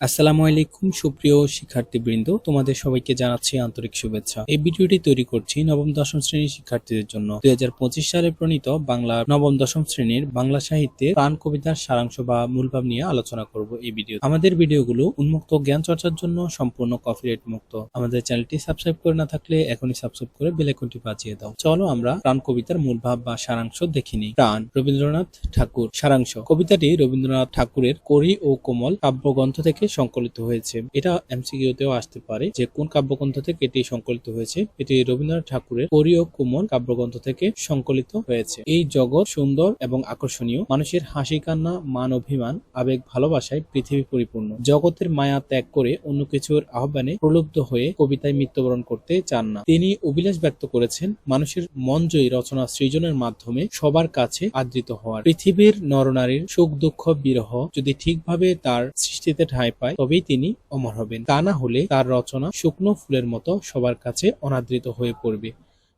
আসসালামু আলাইকুম সুপ্রিয় শিক্ষার্থীবৃন্দ, তোমাদের সবাইকে জানাচ্ছি আন্তরিক শুভেচ্ছা। এই ভিডিওটি তৈরি করছি নবম দশম শ্রেণীর শিক্ষার্থীদের জন্য। 2025 সালে প্রণীত বাংলা নবম দশম শ্রেণীর বাংলা সাহিত্যের প্রাণ কবিতার সারাংশ বা মূলভাব নিয়ে আলোচনা করব এই ভিডিও। আমাদের ভিডিওগুলো উন্মুক্ত জ্ঞান চর্চার জন্য সম্পূর্ণ কপিরাইট মুক্ত। আমাদের চ্যানেলটি সাবস্ক্রাইব করে না থাকলে এখনই সাবস্ক্রাইব করে বেল আইকনটি বাজিয়ে দাও। চলো আমরা প্রাণ কবিতার মূলভাব বা সারাংশ দেখে নিই। প্রাণ, রবীন্দ্রনাথ ঠাকুর। সারাংশ: কবিতাটি রবীন্দ্রনাথ ঠাকুরের করি ও কোমল কাব্যগ্রন্থ থেকে সংকলিত হয়েছে। এটা এমসিকিউতেও আসতে পারে যে কোন কাব্যগ্রন্থ থেকে এটি সংকলিত হয়েছে। এটি রবীন্দ্রনাথ ঠাকুরের করি ও কোমল কাব্যগ্রন্থ থেকে সংকলিত হয়েছে। এই জগৎ সুন্দর এবং আকর্ষণীয়। মানুষের হাসি কান্না, মান অভিমান, আবেগ ভালোবাসায় পৃথিবী পরিপূর্ণ। জগতের মায়া ত্যাগ করে অন্য কিছুর আহ্বানে প্রলুব্ধ হয়ে কবিতায় মৃত্যুবরণ করতে চান না। তিনি অভিলাষ ব্যক্ত করেছেন মানুষের মনজয়ী রচনা সৃজনের মাধ্যমে সবার কাছে আদৃত হওয়ার। পৃথিবীর নরনারীর সুখ দুঃখ বিরহ যদি ঠিকভাবে তার সৃষ্টিতে ঠাঁই পায় তবেই তিনি অমর হবেন। তা না হলে তার রচনা শুকনো ফুলের মতো সবার কাছে অনাদৃত হয়ে পড়বে।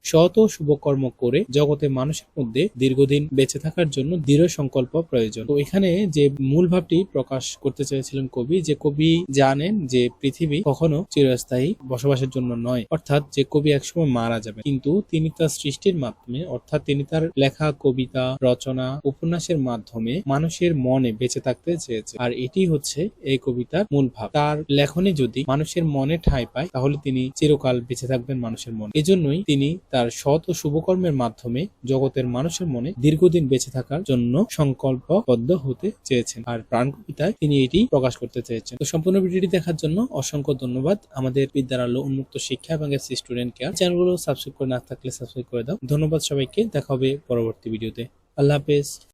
সৎ ও শুভকর্ম করে জগতে মানুষের মধ্যে দীর্ঘদিন বেঁচে থাকার জন্য দৃঢ় সংকল্প প্রয়োজন। তো এখানে যে মূল ভাবটি প্রকাশ করতে চেয়েছিলেন কবি, যে কবি জানেন যে পৃথিবী কখনো চিরস্থায়ী বসবাসের জন্য নয়, অর্থাৎ যে কবি একসময় মারা যাবে, কিন্তু তিনি তার সৃষ্টির মাধ্যমে, অর্থাৎ তিনি তার লেখা কবিতা, রচনা, উপন্যাসের মাধ্যমে মানুষের মনে বেঁচে থাকতে চেয়েছে। আর এটি হচ্ছে এই কবিতার মূল ভাব। তার লেখনী যদি মানুষের মনে ঠাঁই পায় তাহলে তিনি চিরকাল বেঁচে থাকবেন মানুষের মনে। এজন্যই তিনি তার সৎ ও শুভকর্মের মাধ্যমে জগতের মানুষের মনে দীর্ঘদিন বেঁচে থাকার জন্য সংকল্পবদ্ধ হতে চেয়েছেন। আর প্রাণ কবিতায় তিনি এটি প্রকাশ করতে চেয়েছেন। তো সম্পূর্ণ ভিডিওটি দেখার জন্য অসংখ্য ধন্যবাদ। আমাদের বিদ্যার আলো উন্মুক্ত শিক্ষা এবং এসসি স্টুডেন্ট কেয়ার চ্যানেলগুলো সাবস্ক্রাইব করে না থাকলে সাবস্ক্রাইব করে দাও। ধন্যবাদ সবাইকে। দেখা হবে পরবর্তী ভিডিওতে। আল্লাহ হাফেজ।